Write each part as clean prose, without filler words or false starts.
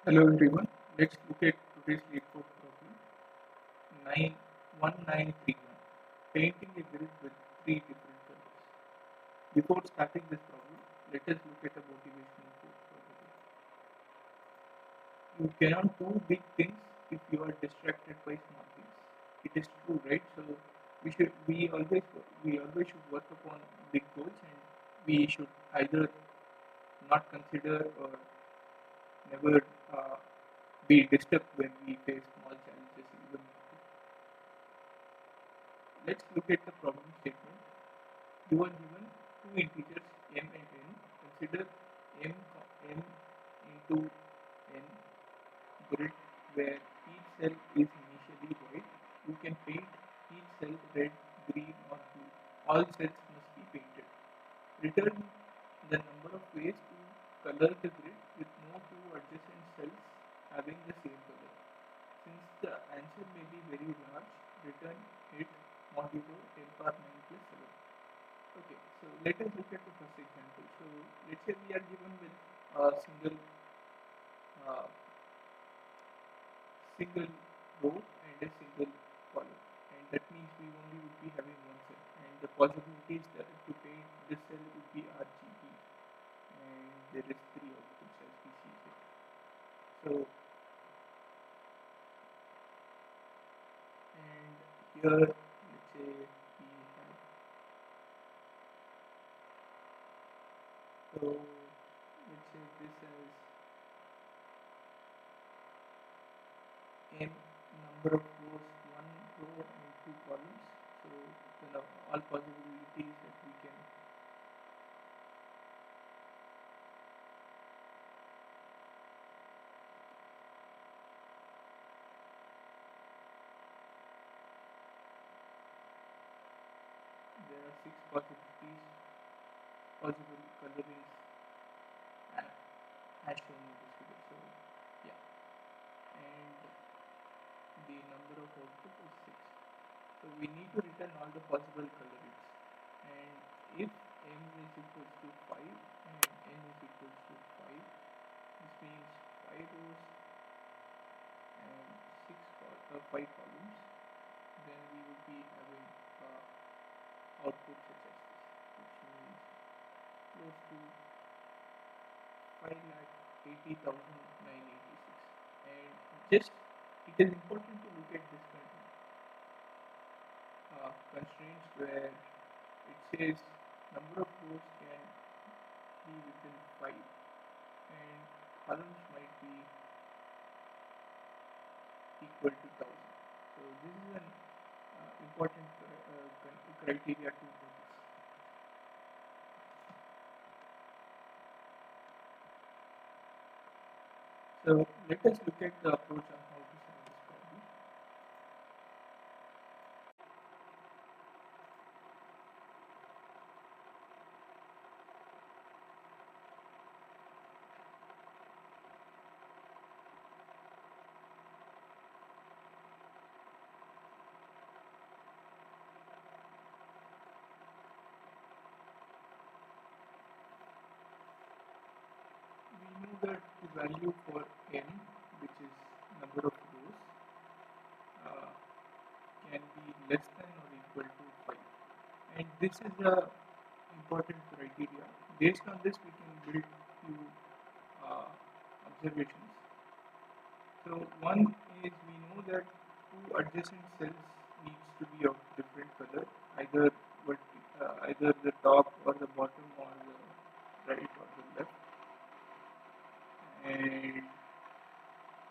Hello everyone, let's look at today's Leetcode problem 1931. Painting a grid with three different colors. Before starting this problem, let us look at a motivational quote for the day. You cannot do big things if you are distracted by small things. It is true, right? So we always should work upon big goals, and we should either not consider or never be disturbed when we face small challenges even. Let's look at the problem statement. You are given two integers m and n. Consider m into n grid where each cell is initially white. You can paint each cell red, green or blue. All cells must be painted. Return the number of ways to color the grid with no two adjacent cells having the same color. Since the answer may be very large, return it modulo 10 power 9 plus 7. Okay, so let us look at the first example. So let's say we are given with a uh, single row and a single column, and that means we only would be having one cell, and the possibilities that to paint this cell would be RGB, and there is three outputs as we see here. So and here let's say we have so let's say this as n number of rows, one row and two columns. So all possibilities that we can there are six possibilities, possible colorings as shown in this figure. So yeah, and the number of output is 6. So we need to return all the possible colorings, and if m is equals to 5 and n is equals to 5, this means 5 rows and 5 columns, then we would be having output such as this, which means close to 5,80,986. And just it is important to look at this constraints where it says number of rows can be within 5 and columns might be equal to 1000. So this is an important criteria to notice. So let us look at the approach on how to solve this problem. We know that the value for n, which is number of rows, can be less than or equal to 5. And this is the important criteria. Based on this, we can build few observations. So one is we know that two adjacent cells needs to be of different color, either the top or the bottom or the right or the left, and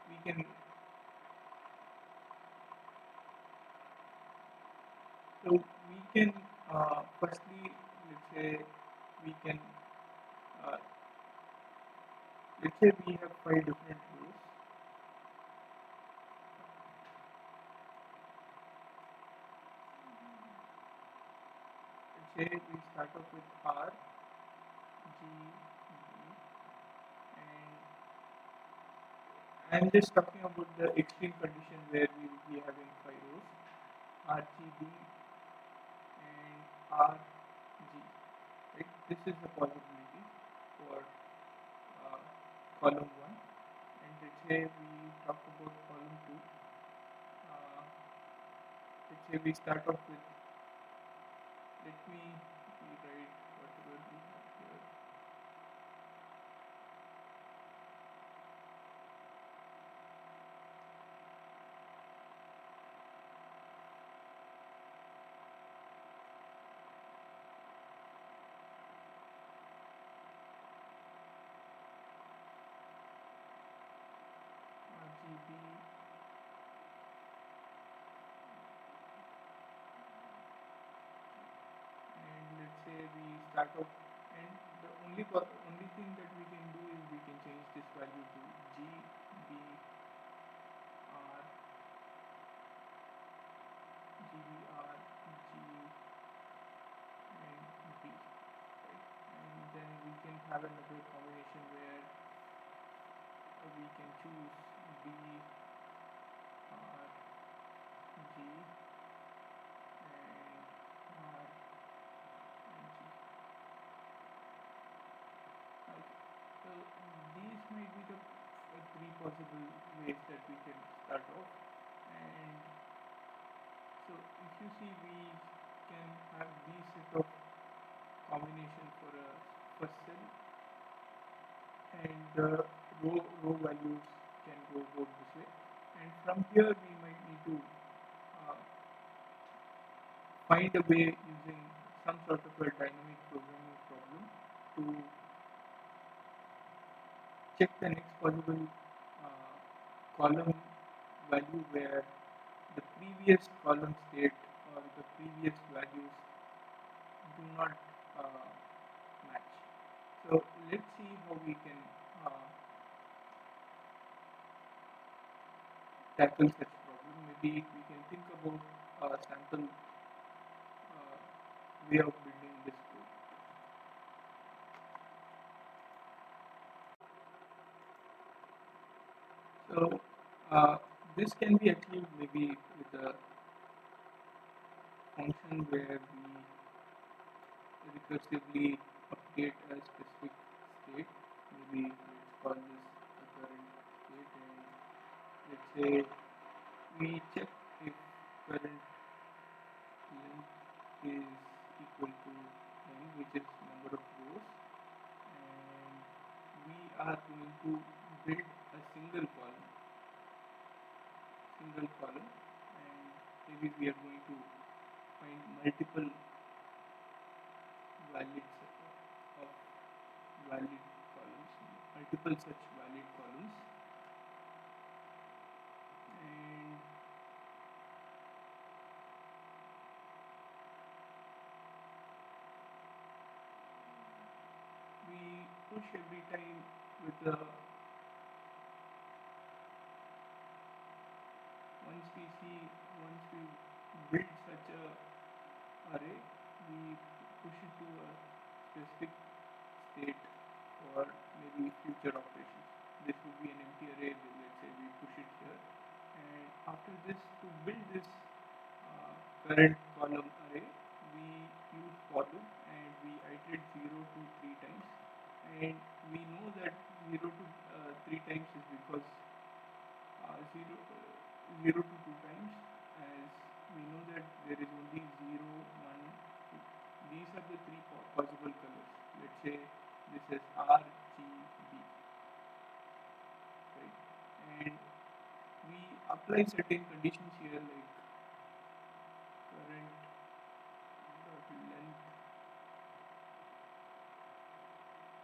we can firstly let's say we can uh, let's say we have 5 different rows. Let's say we start off with R, G, B, and I'm just talking about the extreme condition where we will be having 5 rows, R, G, B, and R, G. Right? This is the possibility for column 1, and let's say say we talk about column 2. Let's say we start off with, let me rewrite whatever we have here. RGB, and let's say we start off, and the only thing that we can do is we can change this value to GBR, GBR, G, and B, right? And then we can have another combination where we can choose B, R, G, and R, and G. Okay. So these might be the three possible ways that we can start off. And so if you see, we can have these set of combination for a first cell, and the row values can go both this way. And from here we might need to find a way using some sort of a dynamic programming problem to check the next possible column value where the previous column state or the previous values do not match. So let's see how we can tackle such problem. Maybe we can think about a sample way of building this code. So this can be achieved maybe with a function where we recursively update a specific state. Maybe let's call this the current state, and let's say we check if current length is equal to n, which is number of rows, and we are going to build a single column, and maybe we are going to find multiple valid columns, multiple such valid columns, and we push every time with the once we build such a array, we push it to a specific state for maybe future operations. This would be an empty array. Let's say we push it here, and after this, to build this current column array, we use for loop, and we iterate 0 to 3 times, and we know that 0 to 3 times is because 0 to 2 times, as we know that there is only 0, 1, 2. These are the three possible colors. Let's say this is RGB, right? And we apply certain conditions here, like current dot length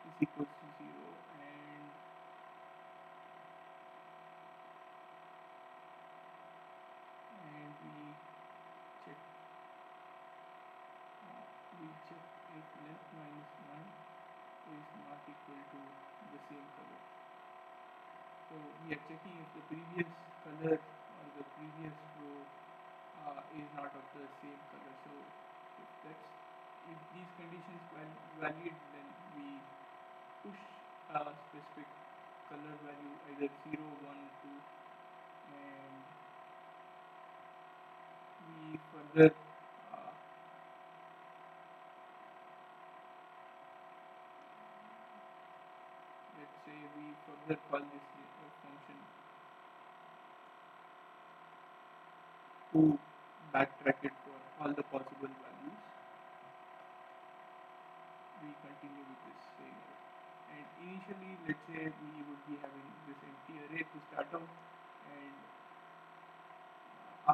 is equals to 0, and we check if length minus 1 is not equal to the same color. So we are checking if the previous color or the previous row is not of the same color. So if these conditions valid, then we push a specific color value, either 0, 1, 2, and we further let's say we further call this function to backtrack it for all the possible values. We continue with this same array. And initially, let's say we would be having this empty array to start out, and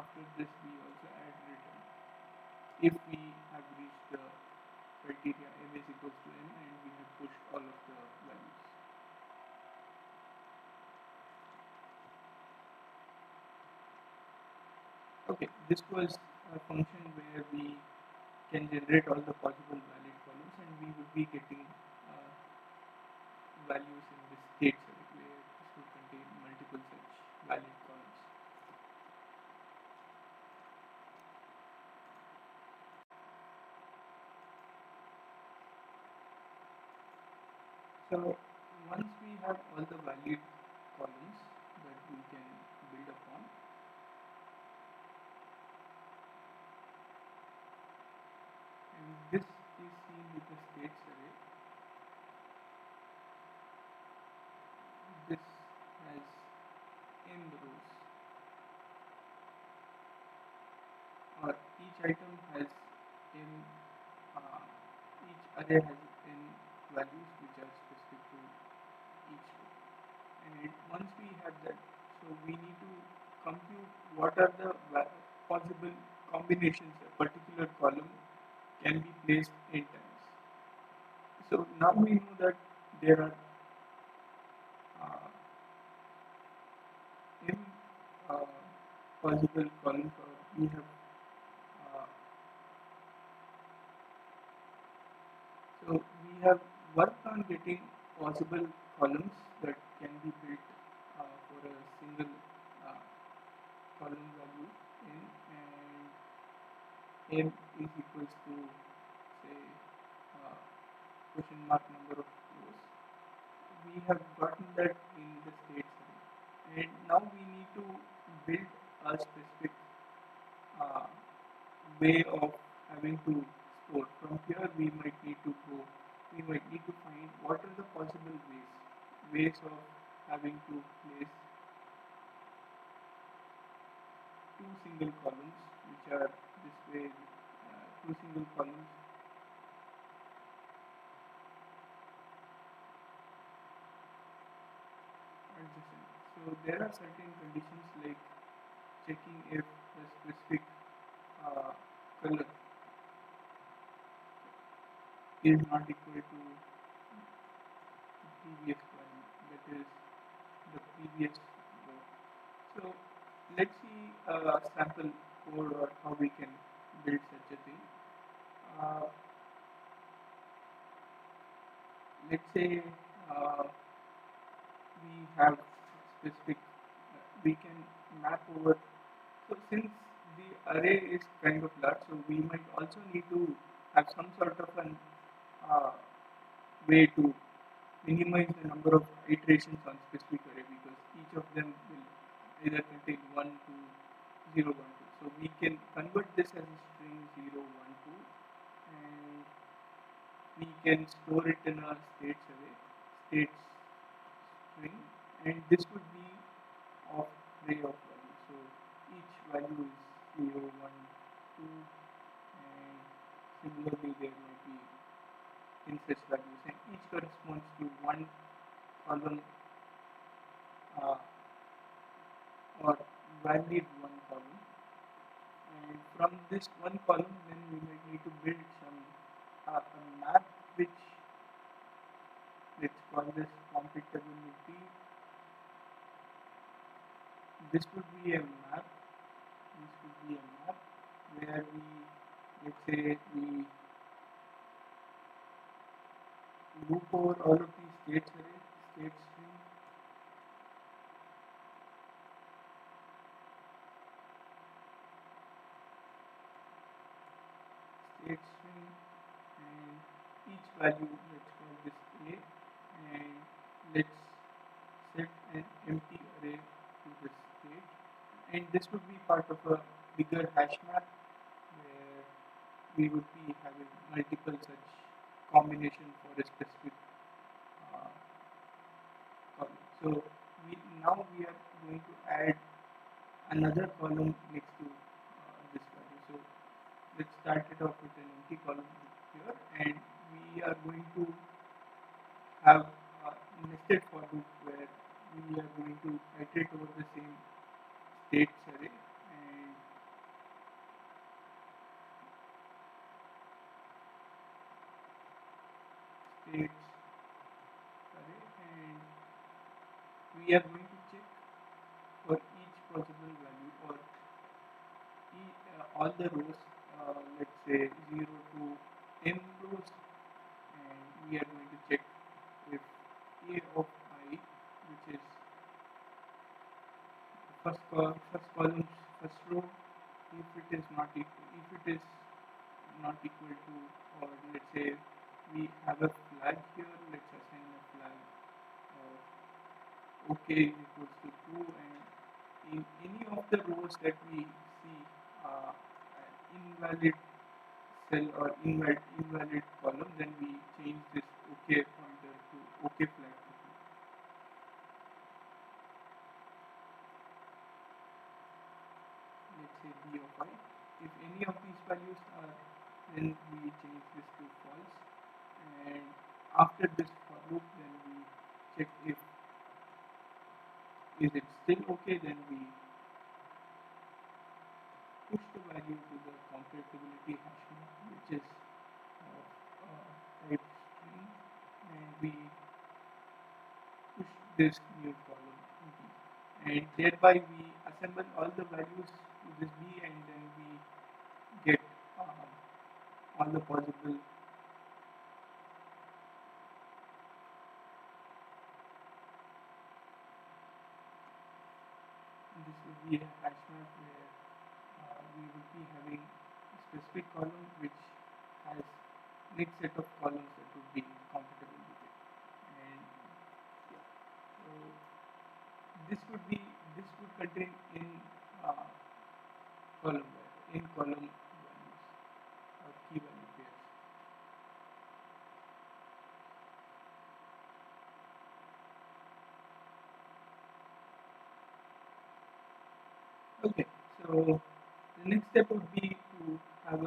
after this we also add return if we have reached the criteria m is equals to n and we have pushed all of the values. Okay, this was a function where we can generate all the possible valid columns, and we would be getting values in this state array where this would contain multiple such valid columns. So once we have all the valid columns that we can build upon, and this is seen with the states array. This has n rows, or each item has n, each array has n values which are specific to each row. And once we have that, so we need to compute what are the possible combinations a particular column can be placed n times. So now we know that there are n possible columns, or we have so we have worked on getting possible columns that can be built for a single column value n, and n is equals to, say, question mark number of rows. We have gotten that in the states array, and now we need to build a specific way of having to store. From here we might need to find what are the possible ways of having to place two single columns, which are this way, two single columns adjacent. So there are certain conditions like checking if a specific color is not equal to the previous value, that is the previous row. So let's see a sample code or how we can build such a thing. Let's say we have specific, we can map over. So since the array is kind of large, so we might also need to have some sort of an way to minimize the number of iterations on specific array, because each of them will either contain 1, 2, 0, 1, 2. So we can convert this as a string 0, 1, 2, and we can store it in our states array, states string, and this would be of array of values. So each value is 0, 1, 2, and similarly there might be instance values, and each corresponds to one column or valid one column. And from this one column, then we might need to build some a map, which let's call this compatibility. This would be a map. This would be a map where we, let's say, we loop over all of these states array, state string, and each value, let's call this a, and let's set an empty array to this state, and this would be part of a bigger hash map where we would be having multiple such combination for a specific column. So now we are going to add another column next to let's start it off with an empty column here, and we are going to have a nested for loop where we are going to iterate over the same states array and states array, and we are going to check for each possible value or all the rows, let's say 0 to 10 rows, and we are going to check if a of I, which is first column, first row, if it is not equal, if it is not equal to, or let's say we have a flag here, let's assign a flag of OK is equals to true, and in any of the rows that we see an invalid cell or invalid column, then we change this OK pointer to OK flag to true. Let's say b of I. If any of these values are, then we change this to false, and after this for loop, then we check if is it still okay, then we push the value to the compatibility hash map, which is type string, and we push this new column empty, and thereby we assemble all the values to this b, and then we get all the possible this would be a hash map where we would be having a specific column which has next set of columns that would be compatible with it, and yeah, so this would contain in column values or key value pairs. Okay, so the next step would be to have a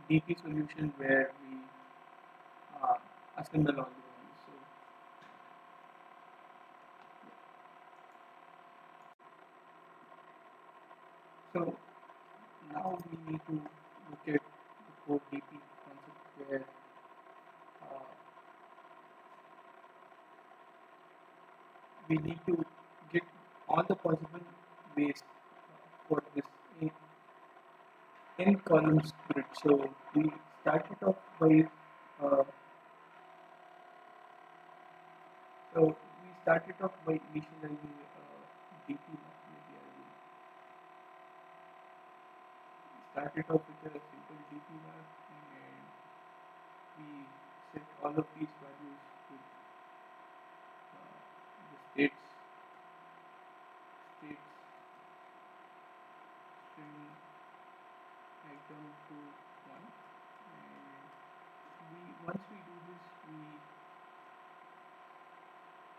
DP solution where we assemble all the values. So now we need to look at the core DP concept where we need to get all the possible ways for this n columns grid. So we started off by uh, initializing DP map. Maybe I will started off with a simple DP map, and we set all of these values to the states string item to 1, and once we do this,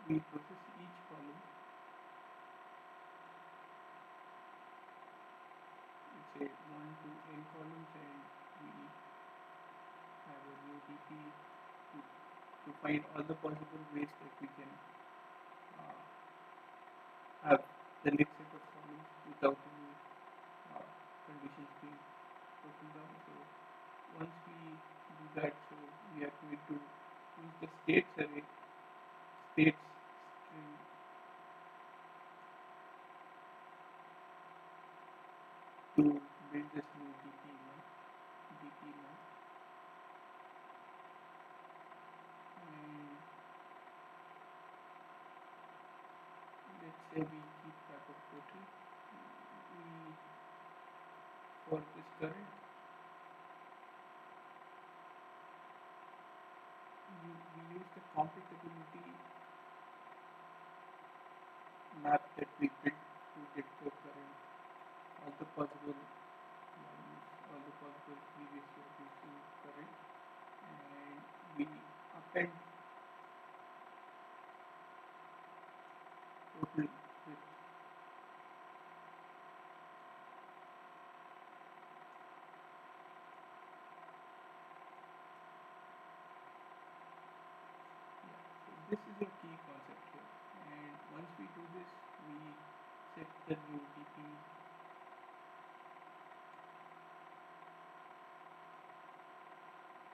we process each column. Let's say 1 to n columns, and we have a new DP to find all the possible ways that we can have the next set of columns without any conditions being broken down. So once we do that, so we are going to use the states array, states string to build this new DP map. And let's say we keep track of total. For this current, we use the compatibility map that we built to get the current, all the possible values, all the possible previous values to current, and we append total with set the new DP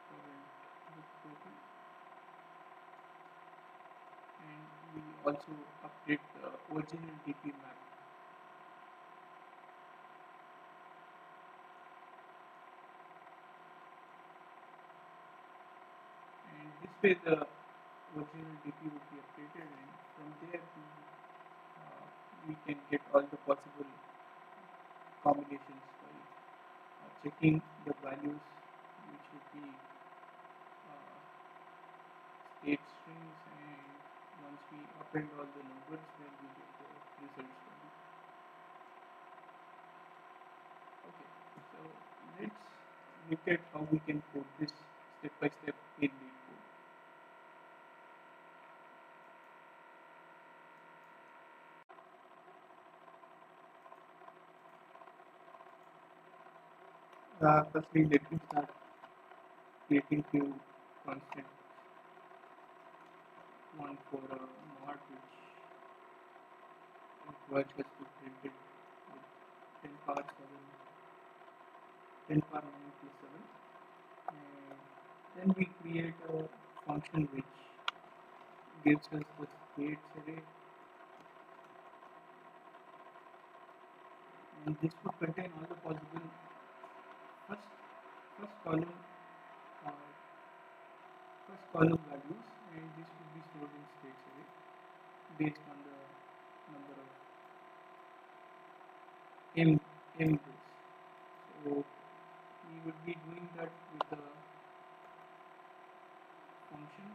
current book total, and we also update the original DP map. And this way the original DP would be updated, and from there we can get all the possible combinations by checking the values, which would be state strings, and once we append all the numbers, then we get the results value. Okay, so let's look at how we can code this step by step in Leetcode. Firstly, let me start creating few constants. One for a mod which requires us to print it with 10 power 7, 10 power 9 plus 7. And then we create a function which gives us the states array, and this would contain all the possible first first column uh, first column values, and this would be stored in states array based on the number of m bits. So we would be doing that with the function.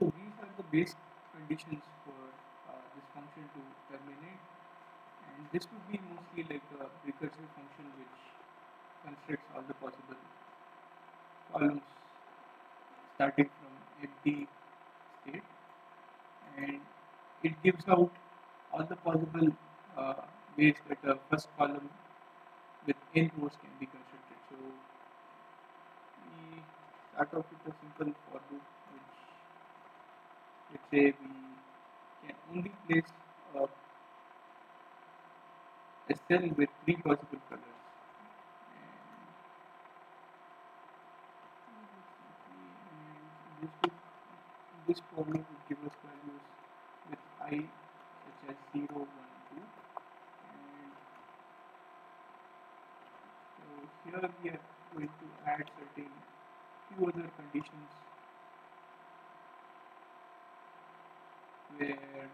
So these are the base conditions for this function to terminate, and this would be mostly like a recursive function which constructs all the possible columns starting from empty state, and it gives out all the possible ways that a first column with n rows can be constructed. So we start off with a simple for loop which, let's say, we can only place a cell with three possible colors. And this for loop would give us values with I such as 0, 1, 2. And so here we are going to add certain few other conditions where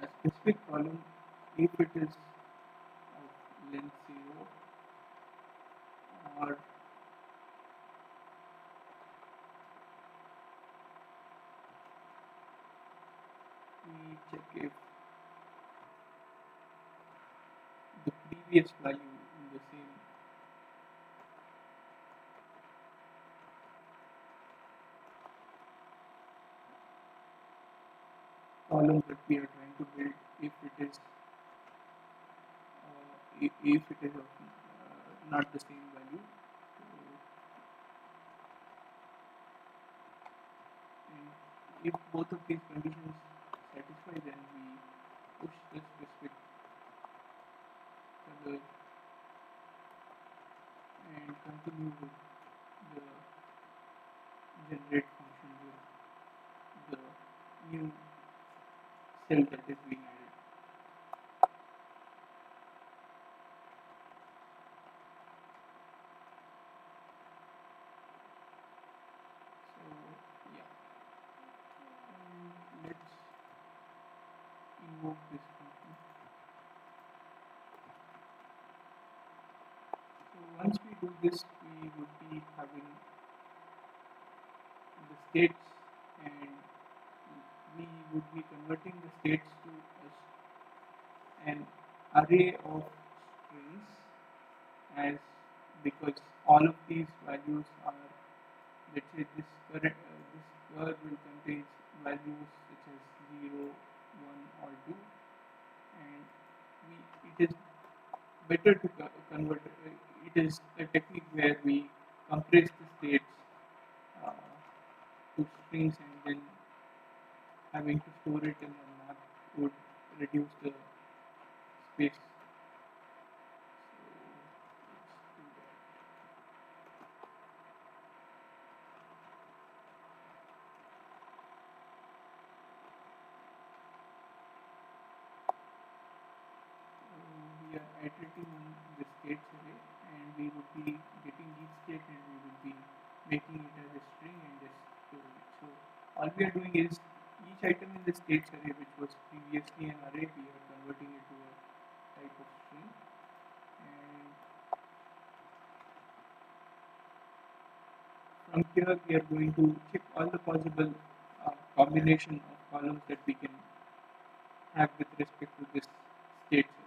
a specific column, if it is of length 0, or we check if the previous value in the same column that we are trying to build, if it is of not the same value. So, and if both of these conditions satisfy, then we push the specific color and continue with the generate function with the new cell that is being added. So yeah, and let's invoke this function. So once we do this, we would be having the states, and we would be converting the states to an array of strings, as because all of these values are, let's say this curve will contain values such as 0, 1 or 2, and it is better to convert. It is a technique where we compress the states uh, to strings, and then having to store it in a map would reduce the space. So let's do that. We are iterating on the states array, and we would be getting each state, and we would be making it as a string and just storing it. So all we are doing is each item in the states array, which was previously an array, we are converting it to a type of string. And from here, we are going to check all the possible combination of columns that we can have with respect to this states array.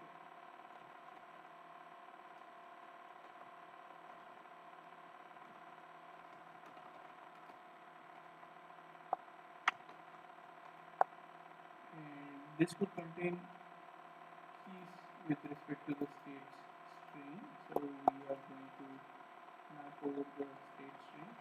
And this would contain keys with respect to the states string. So we are going to map over the state string.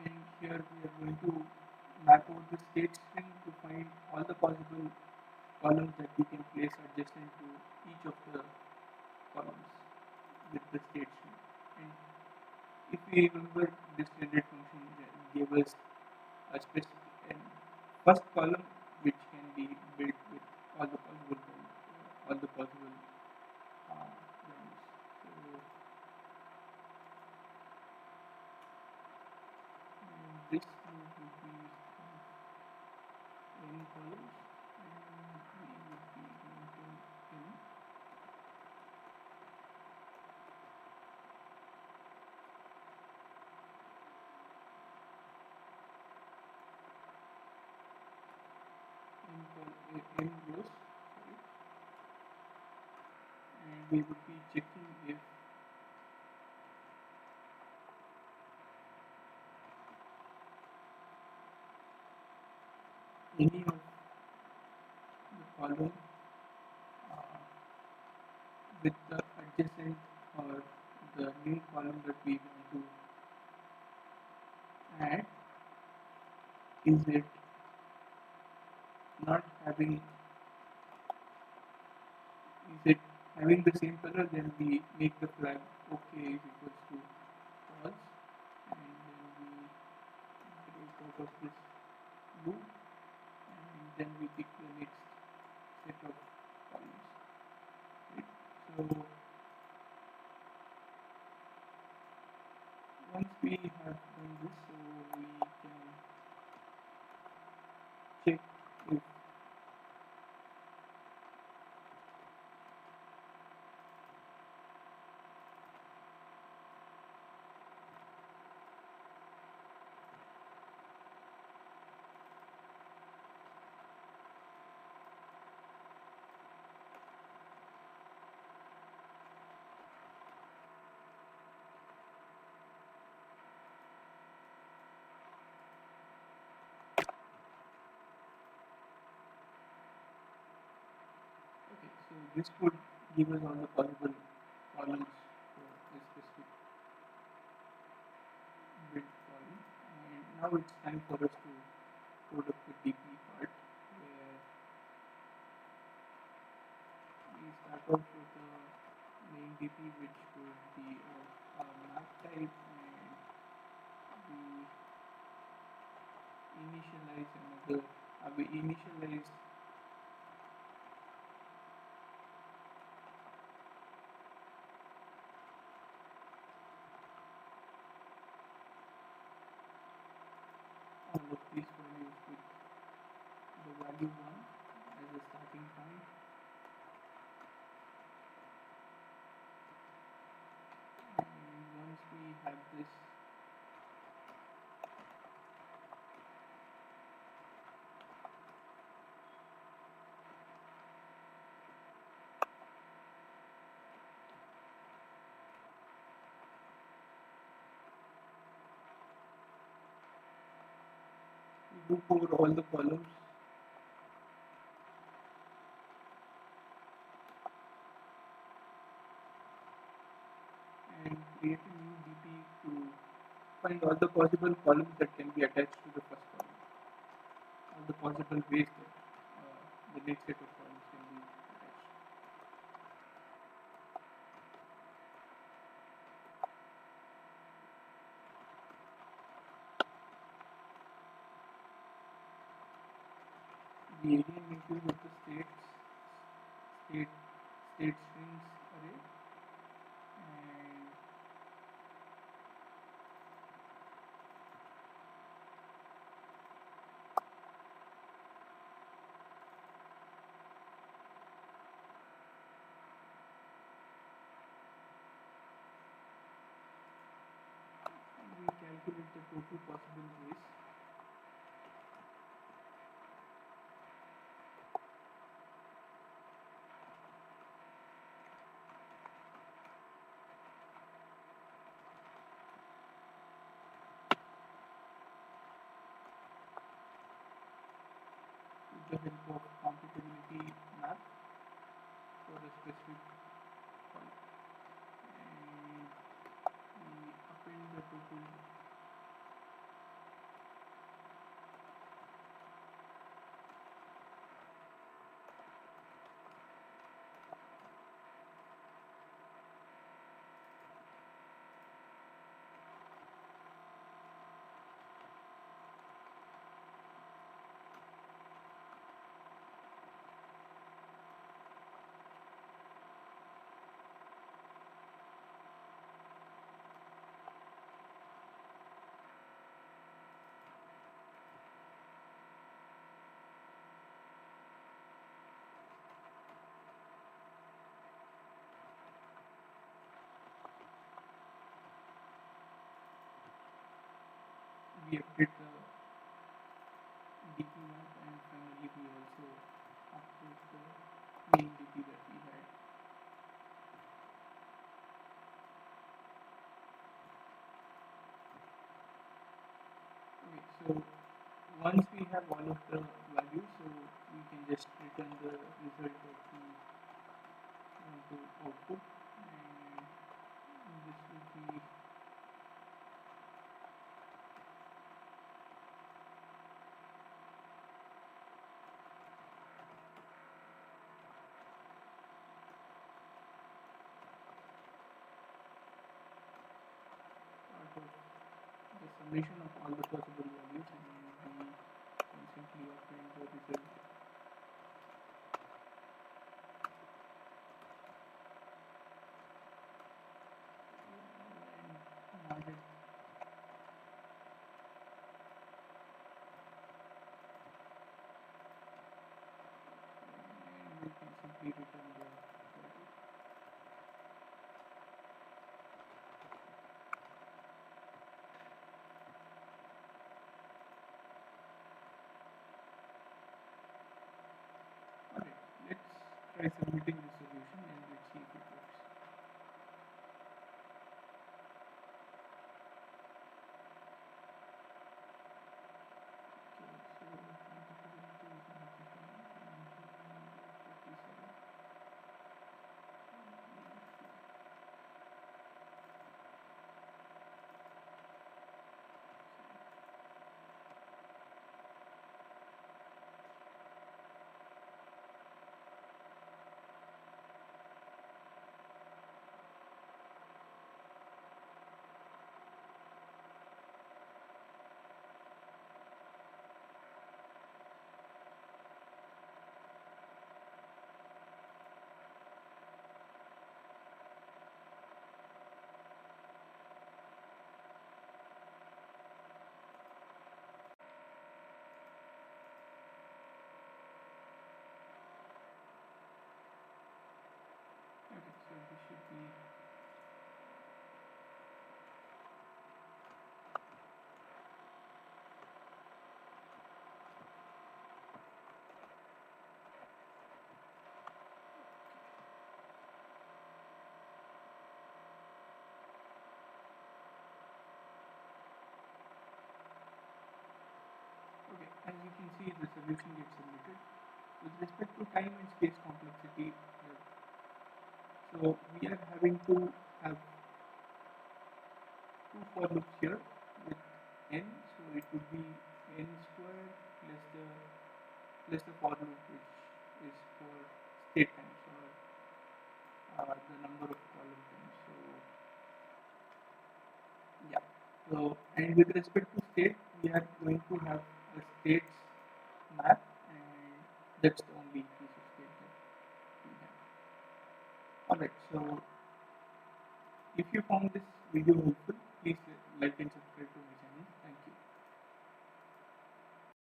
And here we are going to map over the state string to find all the possible columns that we can place adjacent to each of the columns with the state string. And if we remember, this generate function gave us a specific and first column which can be built with all the possible values. So this would be n columns, and we would be going to n. N rows, sorry, and we would be checking if any of the column uh, with the adjacent or the new column that we want to add, is it not having, is it having the same color, then we make the flag OK is equals to false, and then we break out of this loop, and then we pick the next set of columns. Right? So once we have done this, so we can check if this could give us all the possible columns for this specific build column. And now it's time for us to code up the DP part, where we start off with the main DP, which would be of a map type, and we initialize another. We initialize all of these values with the value 1 as a starting point. And once we have this, we do for all the columns, and create a new DP to find all the possible columns that can be attached to the first column, all the possible ways that the next set of columns can be attached. The alien includes of the state strings array, and we calculate the total possible ways. With the help of compatibility map for a specific column, and we append the total we update the DP map, and finally we also update the main DP that we had. Okay, so once we have all of the values, so we can just return the result that we want to output, and this will be part of the summation of all the possible values, and we can simply append the result. And now that we can simply return the value. Alright, let's try submitting the solution and let's see if it works. Okay, so Okay, as you can see, the solution gets submitted. With respect to time and space complexity, so we are having to have two for loops here with n, so it would be n square plus the for loop which is for state times or the number of column times. So yeah, so and with respect to state, we are going to have a states map, and that's the only piece of state that we have. Alright, so if you found this video helpful, please like and subscribe to my channel.